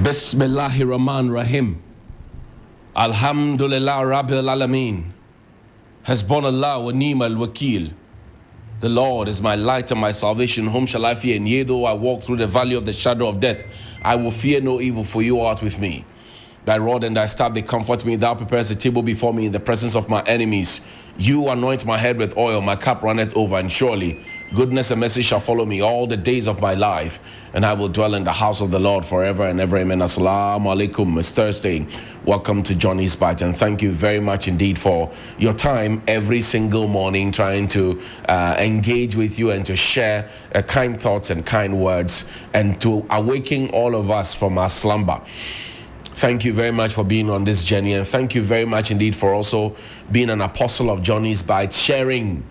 Bismillahirrahmanirrahim. Alhamdulillah Rabbil Alameen. Hasbunallah wa ni'mal wakil. The Lord is my light and my salvation. Whom shall I fear? And yea, though I walk through the valley of the shadow of death, I will fear no evil, for you art with me. Thy rod and thy staff, they comfort me. Thou preparest a table before me in the presence of my enemies. You anoint my head with oil, my cup runneth over, and surely goodness and mercy shall follow me all the days of my life, and I will dwell in the house of the Lord forever and ever. Amen. Assalamu alaikum. It's Thursday. Welcome to Johnny's Bite, and thank you very much indeed for your time every single morning trying to engage with you and to share kind thoughts and kind words and to awaken all of us from our slumber. Thank you very much for being on this journey, and thank you very much indeed for also being an apostle of Johnny's Bite, sharing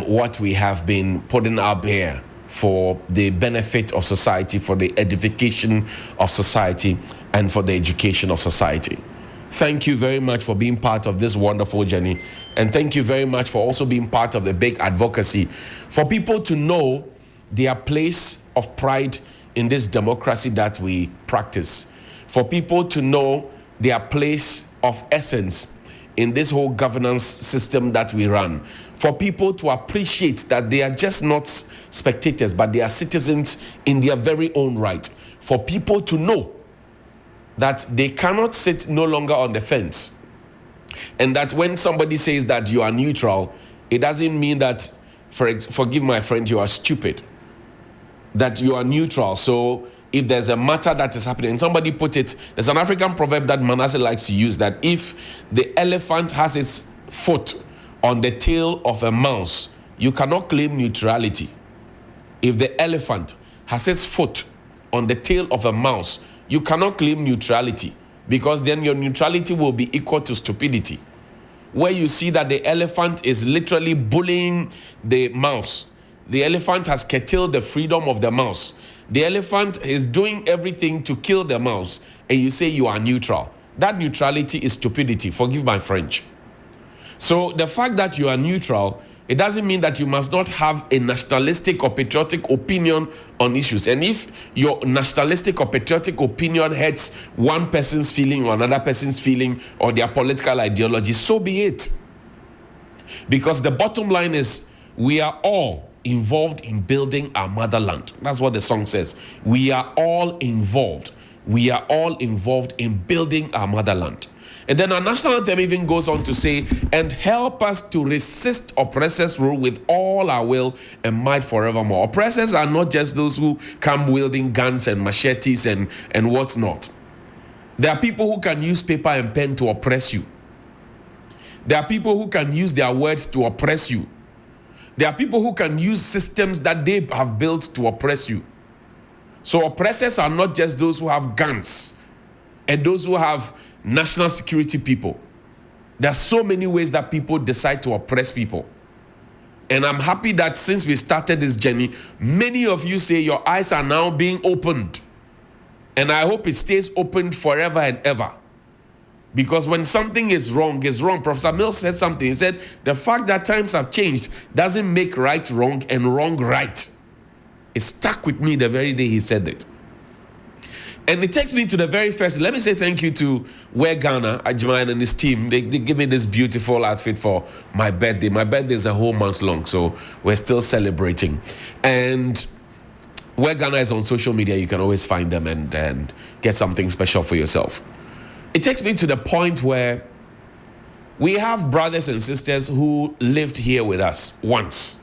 what we have been putting up here for the benefit of society, for the edification of society, and for the education of society. Thank you very much for being part of this wonderful journey, and thank you very much for also being part of the big advocacy for people to know their place of pride in this democracy that we practice, for people to know their place of essence in this whole governance system that we run, for people to appreciate that they are just not spectators, but they are citizens in their very own right, for people to know that they cannot sit no longer on the fence, and that when somebody says that you are neutral, it doesn't mean that, forgive my friend, you are stupid, that you are neutral. So if there's a matter that is happening, and somebody put it, there's an African proverb that Manasseh likes to use, that if the elephant has its foot on the tail of a mouse, you cannot claim neutrality. If the elephant has its foot on the tail of a mouse, you cannot claim neutrality, because then your neutrality will be equal to stupidity. Where you see that the elephant is literally bullying the mouse, the elephant has curtailed the freedom of the mouse. The elephant is doing everything to kill the mouse, and you say you are neutral. That neutrality is stupidity. Forgive my French. So the fact that you are neutral, it doesn't mean that you must not have a nationalistic or patriotic opinion on issues. And if your nationalistic or patriotic opinion hurts one person's feeling or another person's feeling or their political ideology, so be it. Because the bottom line is, we are all involved in building our motherland. That's what the song says. We are all involved. We are all involved in building our motherland. And then our national anthem even goes on to say, and help us to resist oppressors' rule with all our will and might forevermore. Oppressors are not just those who come wielding guns and machetes and what's not. There are people who can use paper and pen to oppress you. There are people who can use their words to oppress you. There are people who can use systems that they have built to oppress you. So oppressors are not just those who have guns and those who have national security people. There are so many ways that people decide to oppress people. And I'm happy that since we started this journey, many of you say your eyes are now being opened. And I hope it stays opened forever and ever. Because when something is wrong, it's wrong. Professor Mills said something. He said, the fact that times have changed doesn't make right wrong and wrong right. It stuck with me the very day he said it. And it takes me to the very first. Let me say thank you to Wear Ghana, Ajman and his team. They give me this beautiful outfit for my birthday. My birthday is a whole month long, so we're still celebrating. And Wear Ghana is on social media. You can always find them and get something special for yourself. It takes me to the point where we have brothers and sisters who lived here with us once.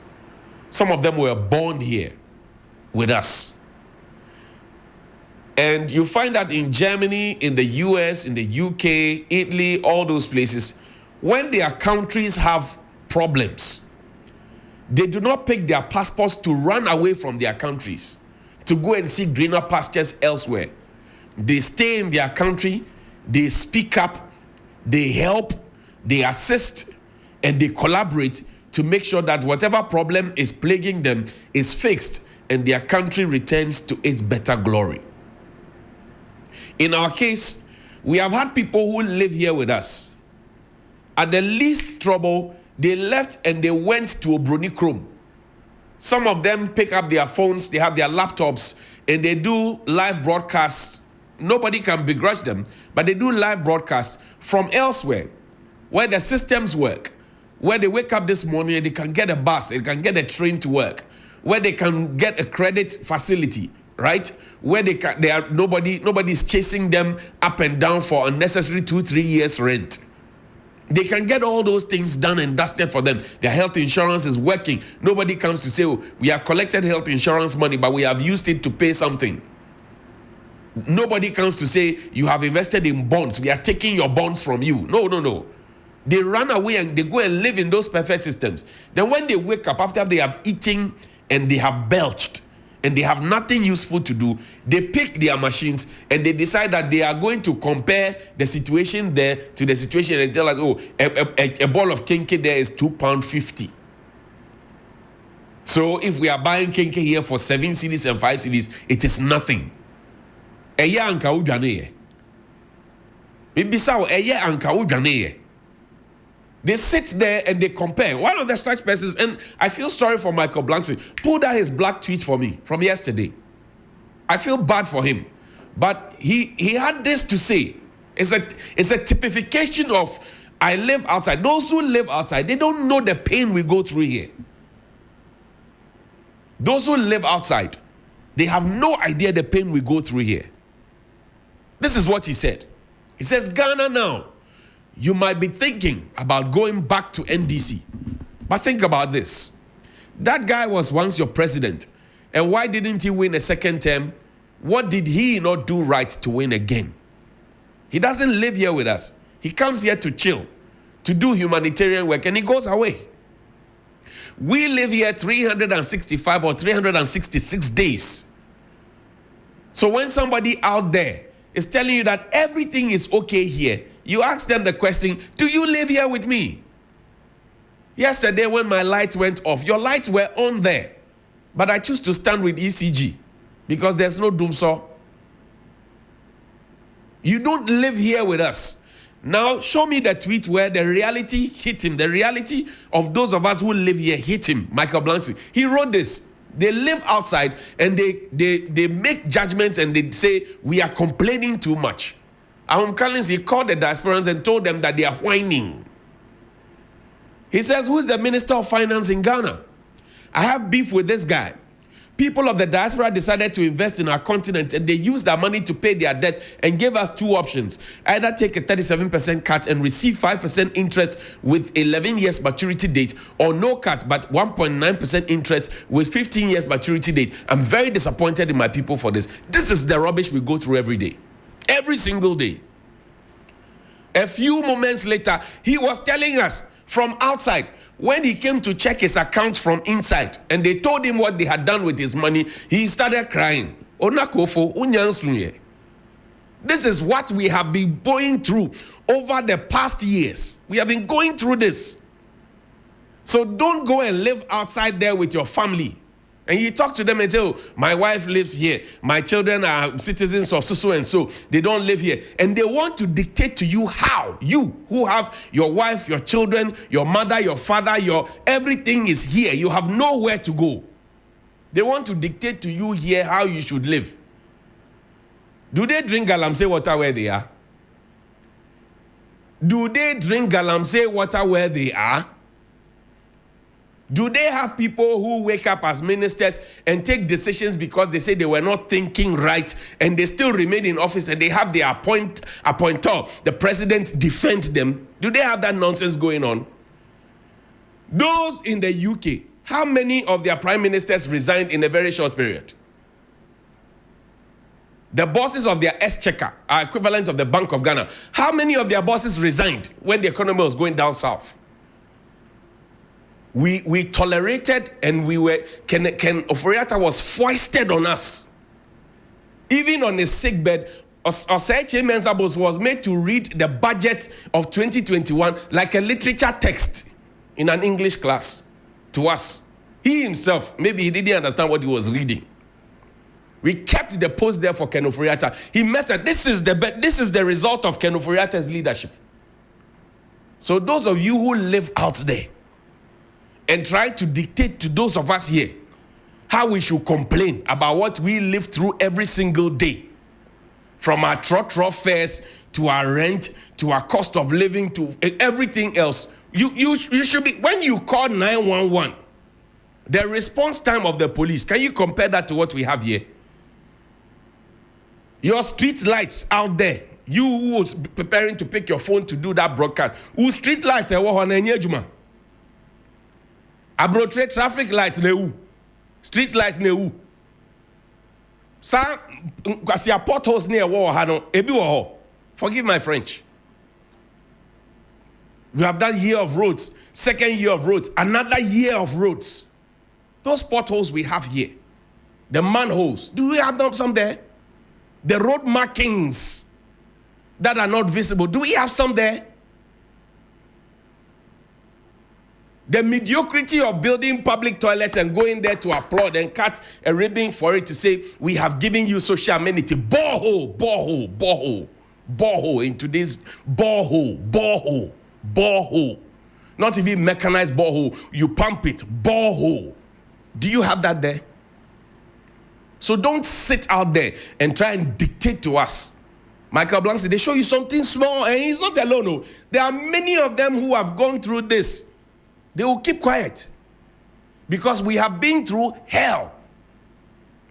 Some of them were born here with us. And you find that in Germany, in the US, in the UK, Italy, all those places, when their countries have problems, they do not pick their passports to run away from their countries, to go and seek greener pastures elsewhere. They stay in their country. They speak up, they help, they assist, and they collaborate to make sure that whatever problem is plaguing them is fixed and their country returns to its better glory. In our case, we have had people who live here with us. At the least trouble, they left and they went to Obroni Chrome. Some of them pick up their phones, they have their laptops, and they do live broadcasts nobody can begrudge them, but they do live broadcasts from elsewhere, where the systems work, where they wake up this morning and they can get a bus, they can get a train to work, where they can get a credit facility, right? Where nobody's chasing them up and down for unnecessary 2-3 years rent. They can get all those things done and dusted for them. Their health insurance is working. Nobody comes to say, oh, we have collected health insurance money, but we have used it to pay something. Nobody comes to say, you have invested in bonds. We are taking your bonds from you. No. They run away and they go and live in those perfect systems. Then when they wake up, after they have eaten and they have belched, and they have nothing useful to do, they pick their machines and they decide that they are going to compare the situation there to the situation and tell us, oh, a ball of kinky there is £2.50. So if we are buying kinky here for 7 cedis and 5 cedis, it is nothing. Eye anka udwane. Mibisa eye anka udwane. They sit there and they compare. One of the such persons, and I feel sorry for Michael Blanksy, pulled out his black tweet for me from yesterday. I feel bad for him. But he had this to say. It's a typification of, I live outside. Those who live outside, they don't know the pain we go through here. Those who live outside, they have no idea the pain we go through here. This is what he said. He says, Ghana now, you might be thinking about going back to NDC. But think about this. That guy was once your president. And why didn't he win a second term? What did he not do right to win again? He doesn't live here with us. He comes here to chill, to do humanitarian work, and he goes away. We live here 365 or 366 days. So when somebody out there is telling you that everything is okay here, you ask them the question, do you live here with me? Yesterday when my light went off, your lights were on there. But I choose to stand with ECG because there's no doomsaw. You don't live here with us. Now show me the tweet where the reality hit him. The reality of those of us who live here hit him, Michael Blanksy. He wrote this. They live outside and they make judgments and they say, we are complaining too much. Ahom Collins, he called the Diasporans and told them that they are whining. He says, who's the Minister of Finance in Ghana? I have beef with this guy. People of the diaspora decided to invest in our continent and they used their money to pay their debt and gave us two options. Either take a 37% cut and receive 5% interest with 11 years maturity date, or no cut but 1.9% interest with 15 years maturity date. I'm very disappointed in my people for this. This is the rubbish we go through every day. Every single day. A few moments later, he was telling us from outside, when he came to check his account from inside and they told him what they had done with his money, he started crying. This is what we have been going through over the past years. We have been going through this. So don't go and live outside there with your family. And you talk to them and say, oh, my wife lives here. My children are citizens of so and so. They don't live here. And they want to dictate to you how. You who have your wife, your children, your mother, your father, everything is here. You have nowhere to go. They want to dictate to you here how you should live. Do they drink galamsey water where they are? Do they drink galamsey water where they are? Do they have people who wake up as ministers and take decisions because they say they were not thinking right and they still remain in office and they have their appointer, the president, defend them? Do they have that nonsense going on? Those in the UK, how many of their prime ministers resigned in a very short period? The bosses of their exchequer are equivalent of the Bank of Ghana. How many of their bosses resigned when the economy was going down south? We tolerated and Ken Oforiatta was foisted on us. Even on his sickbed, Osei Mensabos was made to read the budget of 2021 like a literature text in an English class to us. He himself, maybe he didn't understand what he was reading. We kept the post there for Ken Oforiatta. He messed up. This is the result of Ken Oforiatta's leadership. So those of you who live out there and try to dictate to those of us here how we should complain about what we live through every single day, From our trot fares to our rent, to our cost of living, to everything else. You should be, when you call 911, the response time of the police, can you compare that to what we have here? Your street lights out there, you who was preparing to pick your phone to do that broadcast, whose street lights are on Juma. Abroad traffic lights, street lights, Sa kwasi potholes near war hano ebi wo. Forgive my French. We have that year of roads, second year of roads, another year of roads. Those potholes we have here, the manholes, do we have them some there? The road markings that are not visible, do we have some there? The mediocrity of building public toilets and going there to applaud and cut a ribbon for it to say, we have given you social amenity. Borehole in today's borehole. Not even mechanized borehole. You pump it, borehole. Do you have that there? So don't sit out there and try and dictate to us. Michael Blanc said, they show you something small, and he's not alone. No. There are many of them who have gone through this. They will keep quiet because we have been through hell.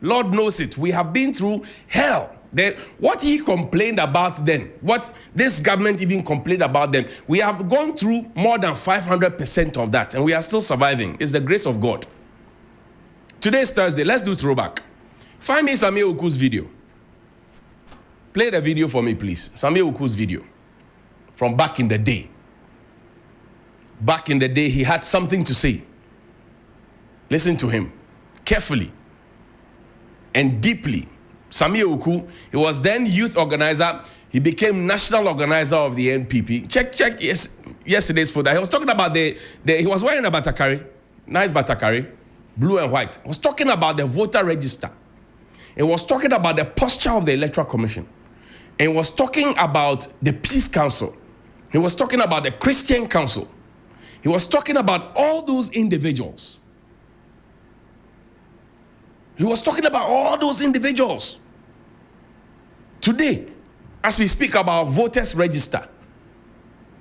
Lord knows it. We have been through hell. What he complained about then, what this government even complained about then, we have gone through more than 500% of that, and we are still surviving. It's the grace of God. Today's Thursday. Let's do throwback. Find me Samuel Oku's video. Play the video for me, please. Samuel Oku's video from back in the day. Back in the day, he had something to say. Listen to him carefully and deeply. Samuel Oku, he was then youth organizer. He became national organizer of the NPP. Check yesterday's photo. He was talking about he was wearing a batakari, nice batakari, blue and white. He was talking about the voter register. He was talking about the posture of the Electoral Commission. And he was talking about the Peace Council. He was talking about the Christian Council. He was talking about all those individuals. He was talking about all those individuals. Today, as we speak about voters register,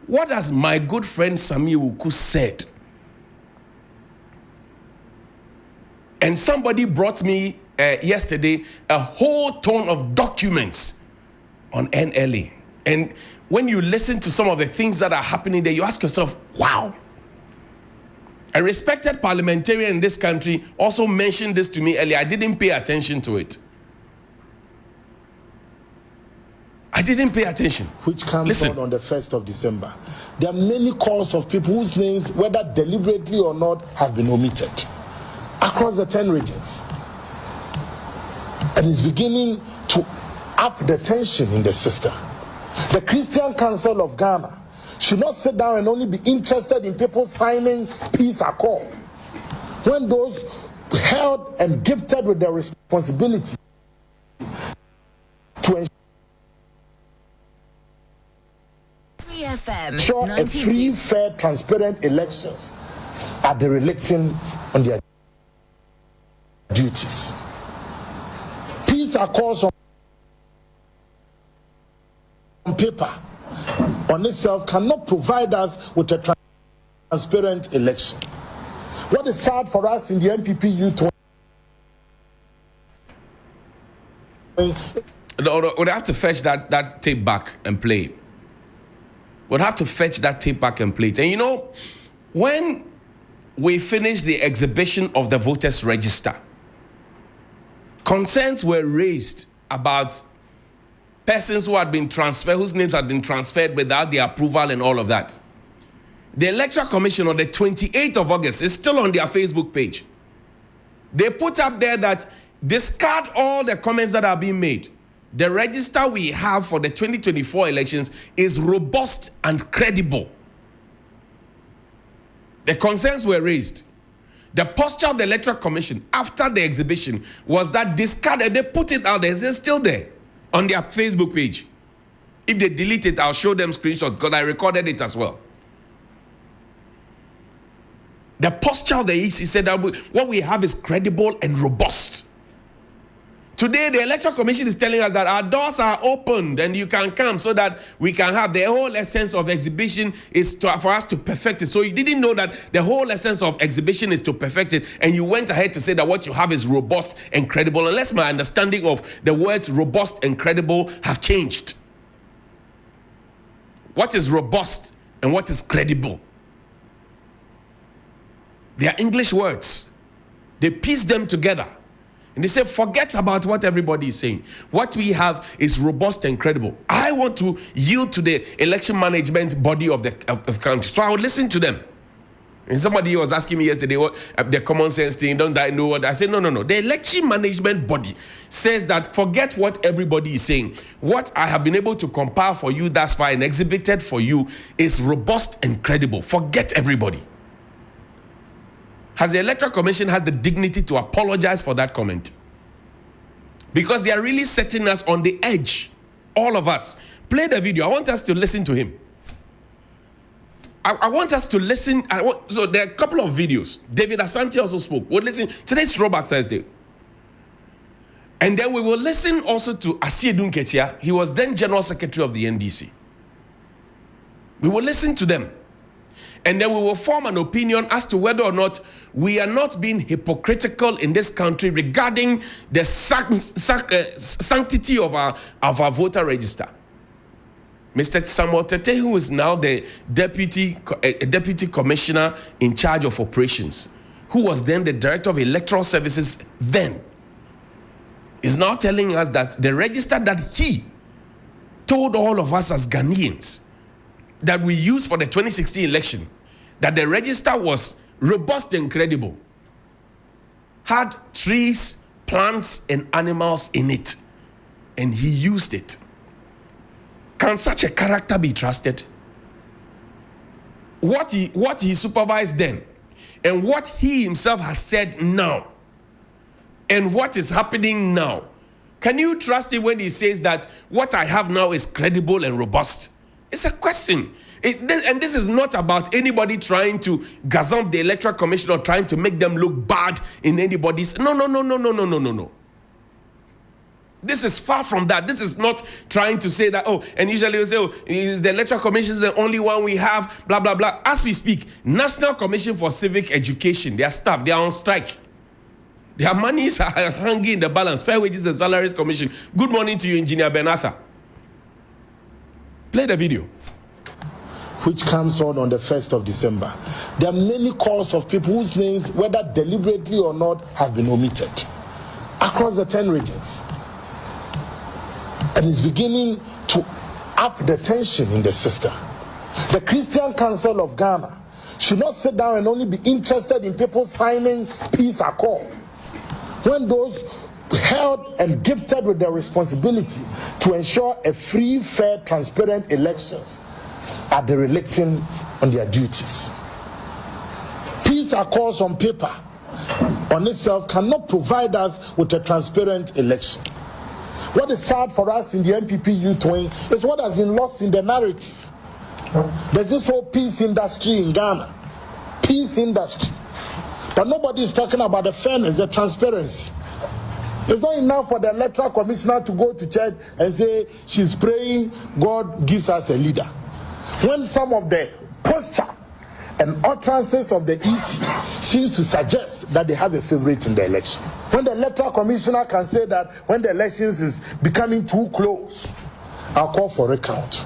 what has my good friend Samuel Oku said? And somebody brought me yesterday a whole ton of documents on NLA. And when you listen to some of the things that are happening there, you ask yourself, wow. A respected parliamentarian in this country also mentioned this to me earlier. I didn't pay attention to it. I didn't pay attention. Which comes out on the 1st of December. There are many calls of people whose names, whether deliberately or not, have been omitted across the 10 regions. And it's beginning to up the tension in the system. The Christian Council of Ghana should not sit down and only be interested in people signing peace accord when those held and gifted with the responsibility to ensure a free, fair, transparent elections are derelict on their duties. Peace accords on paper on itself cannot provide us with a transparent election. What is sad for us in the NPP youth? We'd have to fetch that tape back and play it. We'd have to fetch that tape back and play it. And you know, when we finished the exhibition of the voters register, concerns were raised about persons who had been transferred, whose names had been transferred without the approval and all of that. The Electoral Commission on the 28th of August is still on their Facebook page. They put up there that discard all the comments that are being made. The register we have for the 2024 elections is robust and credible. The concerns were raised. The posture of the Electoral Commission after the exhibition was that discarded. They put it out there. It's still there on their Facebook page. If they delete it, I'll show them screenshots because I recorded it as well. The posture of the EC said that what we have is credible and robust. Today, the Electoral Commission is telling us that our doors are opened and you can come so that we can have the whole essence of exhibition is for us to perfect it. So you didn't know that the whole essence of exhibition is to perfect it, and you went ahead to say that what you have is robust and credible, unless my understanding of the words robust and credible have changed. What is robust and what is credible? They are English words. They piece them together. And they say, forget about what everybody is saying. What we have is robust and credible. I want to yield to the election management body of the country. So I would listen to them. And somebody was asking me yesterday, what the common sense thing, don't I know what? I said, no. The election management body says that forget what everybody is saying. What I have been able to compile for you thus far and exhibited for you is robust and credible. Forget everybody. Has the Electoral Commission has the dignity to apologize for that comment? Because they are really setting us on the edge, all of us. Play the video. I want us to listen to him. I want us to listen. So there are a couple of videos. David Asante also spoke. We'll listen. Today's Throwback Thursday. And then we will listen also to Asiedun Ketia. He was then General Secretary of the NDC. We will listen to them. And then we will form an opinion as to whether or not we are not being hypocritical in this country regarding the sanctity of our voter register. Mr. Samuel Tete, who is now the deputy commissioner in charge of operations, who was then the director of electoral services then, is now telling us that the register that he told all of us as Ghanaians that we used for the 2016 election, that the register was robust and credible, had trees, plants, and animals in it, and he used it. Can such a character be trusted? What he supervised then, and what he himself has said now, and what is happening now, can you trust him when he says that what I have now is credible and robust? It's a question. And this is not about anybody trying to gazump the Electoral Commission or trying to make them look bad in anybody's. No. This is far from that. This is not trying to say that, and usually we say, the Electoral Commission is the only one we have, blah, blah, blah. As we speak, National Commission for Civic Education, their staff, they are on strike. Their monies are hanging in the balance. Fair Wages and Salaries Commission. Good morning to you, Engineer Ben Arthur. Play the video. Which comes on the 1st of December. There are many calls of people whose names, whether deliberately or not, have been omitted across the 10 regions. And it's beginning to up the tension in the system. The Christian Council of Ghana should not sit down and only be interested in people signing peace accord, when those held and gifted with the responsibility to ensure a free, fair, transparent elections are derelict on their duties. Peace accords on paper on itself cannot provide us with a transparent election. What is sad for us in the MPP youth wing is what has been lost in the narrative. There's this whole peace industry in Ghana. Peace industry. But nobody is talking about the fairness, the transparency. It's not enough for the Electoral Commissioner to go to church and say she's praying, God gives us a leader. When some of the posture and utterances of the EC seems to suggest that they have a favorite in the election. When the Electoral Commissioner can say that when the elections is becoming too close, I'll call for recount.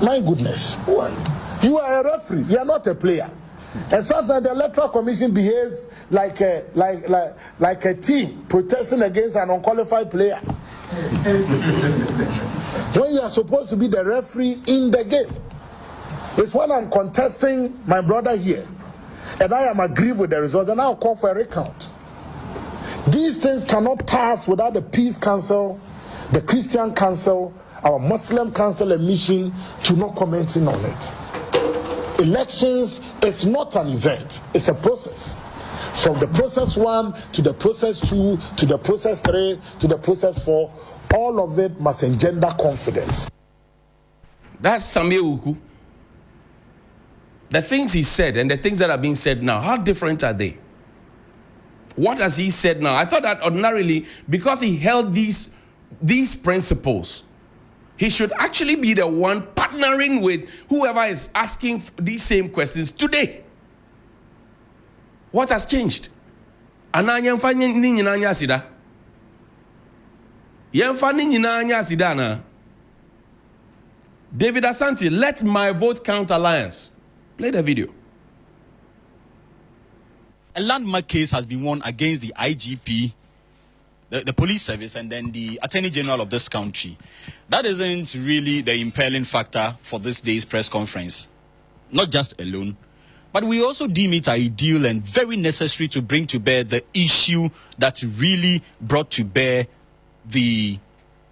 My goodness. Who are you? You are a referee. You are not a player. And sometimes the Electoral Commission behaves like a team protesting against an unqualified player. When you are supposed to be the referee in the game. It's when I'm contesting my brother here and I am aggrieved with the results, and I'll call for a recount. These things cannot pass without the Peace Council, the Christian Council, our Muslim Council and Mission to not commenting on it. Elections is not an event, it's a process. From the process 1 to the process 2 to the process 3 to the process 4, all of it must engender confidence. That's Samuel Uku. The things he said and the things that are being said now, how different are they? What has he said now? I thought that ordinarily, because he held these principles, he should actually be the one partnering with whoever is asking these same questions today. What has changed? David Asante, let my vote count alliance. Play the video. A landmark case has been won against the IGP, the police service, and then the Attorney General of this country. That isn't really the impelling factor for this day's press conference. Not just alone, but we also deem it ideal and very necessary to bring to bear the issue that really brought to bear the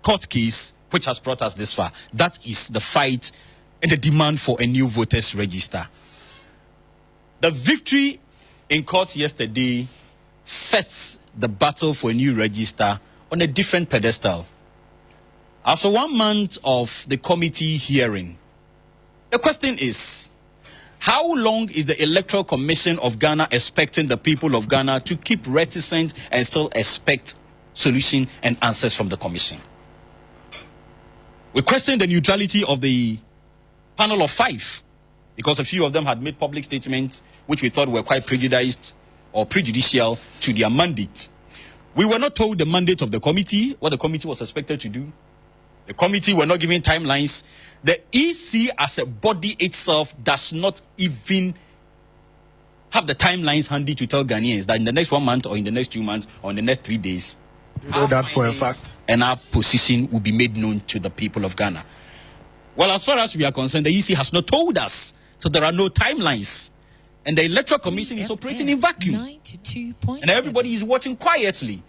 court case which has brought us this far. That is the fight and the demand for a new voters register. The victory in court yesterday sets the battle for a new register on a different pedestal. After 1 month of the committee hearing, the question is, how long is the Electoral Commission of Ghana expecting the people of Ghana to keep reticent and still expect solution and answers from the commission? We question the neutrality of the panel of 5, because a few of them had made public statements which we thought were quite prejudiced or prejudicial to their mandate. We were not told the mandate of the committee, what the committee was expected to do. The committee were not given timelines. The EC as a body itself does not even have the timelines handy to tell Ghanaians that in the next 1 month or in the next 2 months or in the next 3 days, you know that for a fact, and our position will be made known to the people of Ghana. Well, as far as we are concerned, the EC has not told us, so there are no timelines. And the Electoral Commission is operating in vacuum. 92.7. And everybody is watching quietly.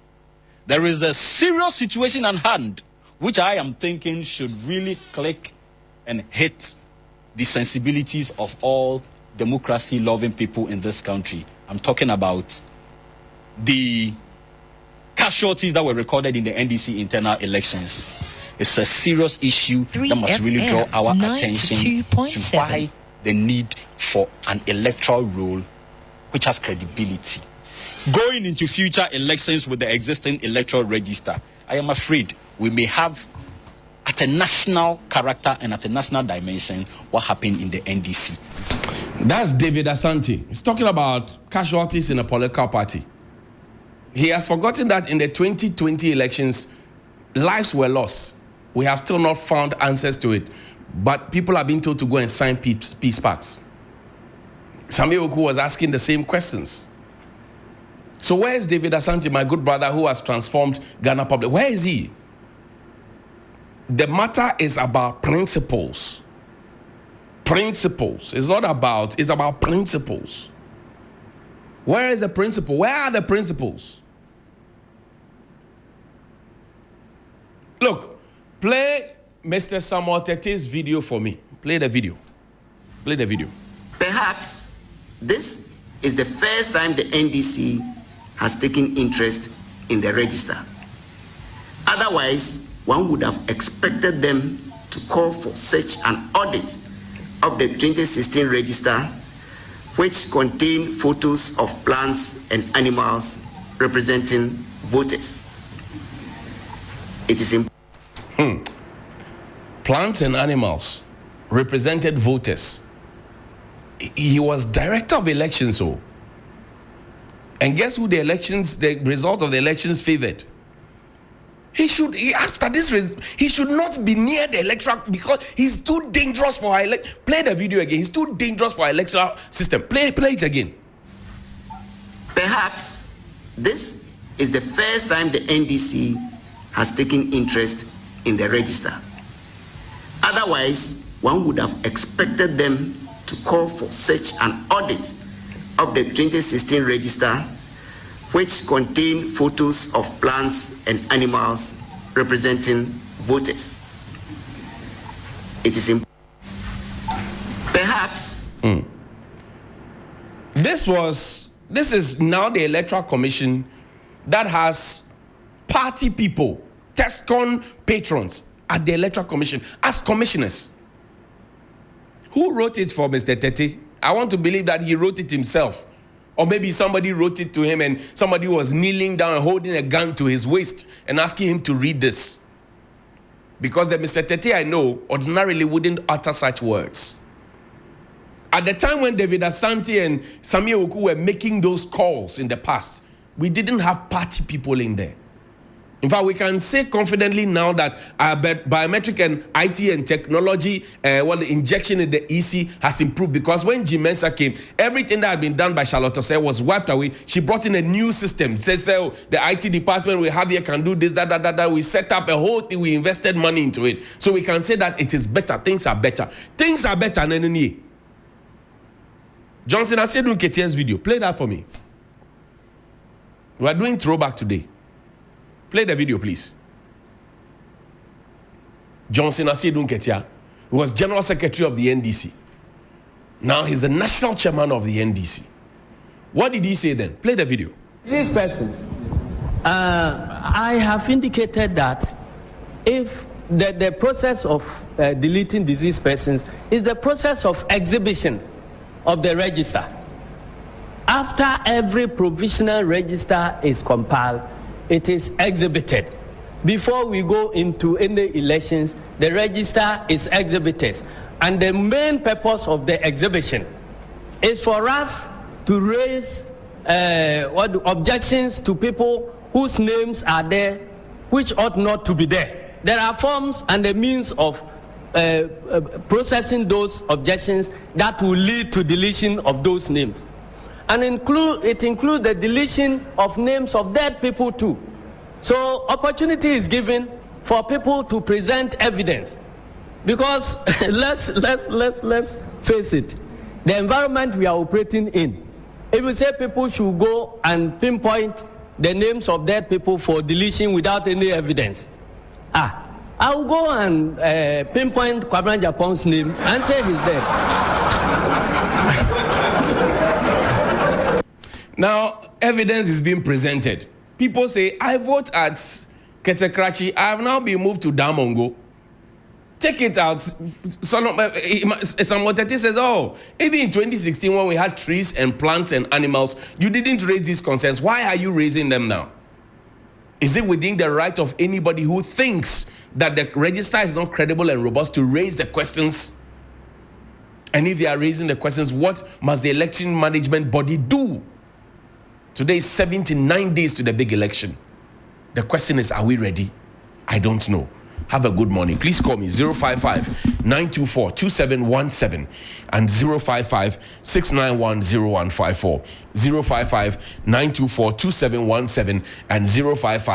There is a serious situation at hand, which I am thinking should really click and hit the sensibilities of all democracy-loving people in this country. I'm talking about the casualties that were recorded in the NDC internal elections. It's a serious issue that must really draw our attention to why the need for an electoral roll which has credibility. Going into future elections with the existing electoral register, I am afraid we may have, at a national character and at a national dimension, what happened in the NDC. That's David Asante. He's talking about casualties in a political party. He has forgotten that in the 2020 elections, lives were lost. We have still not found answers to it, but people are being told to go and sign peace pacts. Samuel Oku was asking the same questions. So where is David Asante, my good brother, who has transformed Ghana public? Where is he? The matter is about principles. Principles. It's about principles. Where is the principle? Where are the principles? Look, play Mr. Samuel Tete's video for me. Play the video. Play the video. Perhaps this is the first time the NDC has taken interest in the register. Otherwise, one would have expected them to call for such an audit of the 2016 register, which contained photos of plants and animals representing voters. It is important. Plants and animals represented voters. He was director of elections, so. And guess who the result of the elections favored? He should not be near the electoral, because he's too dangerous for our Play the video again. He's too dangerous for our electoral system. Play it again. Perhaps this is the first time the NDC has taken interest in the register. Otherwise, one would have expected them to call for such an audit of the 2016 register, which contained photos of plants and animals representing voters. It is important. Perhaps. This is now the Electoral Commission that has party people, TESCON patrons at the Electoral Commission as commissioners. Who wrote it for Mr. Tete? I want to believe that he wrote it himself. Or maybe somebody wrote it to him and somebody was kneeling down and holding a gun to his waist and asking him to read this. Because the Mr. Tete I know ordinarily wouldn't utter such words. At the time when David Asante and Samuel Oku were making those calls in the past, we didn't have party people in there. In fact, we can say confidently now that our biometric and IT and technology, the injection in the EC has improved, because when Jim Mensah came, everything that had been done by Charlotte Osei was wiped away. She brought in a new system. Says, the IT department we have here can do this, that. We set up a whole thing. We invested money into it. So we can say that it is better. Things are better. Things are better. Johnson Asedun Ketia's video. Play that for me. We are doing throwback today. Play the video, please. Johnson Asedun Ketia was General Secretary of the NDC. Now he's the National Chairman of the NDC. What did he say then? Play the video. These persons, I have indicated that if the process of deleting deceased persons is the process of exhibition of the register. After every provisional register is compiled, it is exhibited. Before we go into any elections, the register is exhibited. And the main purpose of the exhibition is for us to raise objections to people whose names are there, which ought not to be there. There are forms and the means of processing those objections that will lead to deletion of those names. And it includes the deletion of names of dead people too. So opportunity is given for people to present evidence, because let's face it, the environment we are operating in, if we say people should go and pinpoint the names of dead people for deletion without any evidence, I will go and pinpoint Kwabena Japon's name and say he's dead. Now, evidence is being presented. People say, I vote at Ketekrachi. I have now been moved to Damongo. Take it out. Samuel Tete says, even in 2016 when we had trees and plants and animals, you didn't raise these concerns. Why are you raising them now? Is it within the right of anybody who thinks that the register is not credible and robust to raise the questions? And if they are raising the questions, what must the election management body do? Today is 79 days to the big election. The question is, are we ready? I don't know. Have a good morning. Please call me 055-924-2717 and 055-691-0154. 055-924-2717 and 055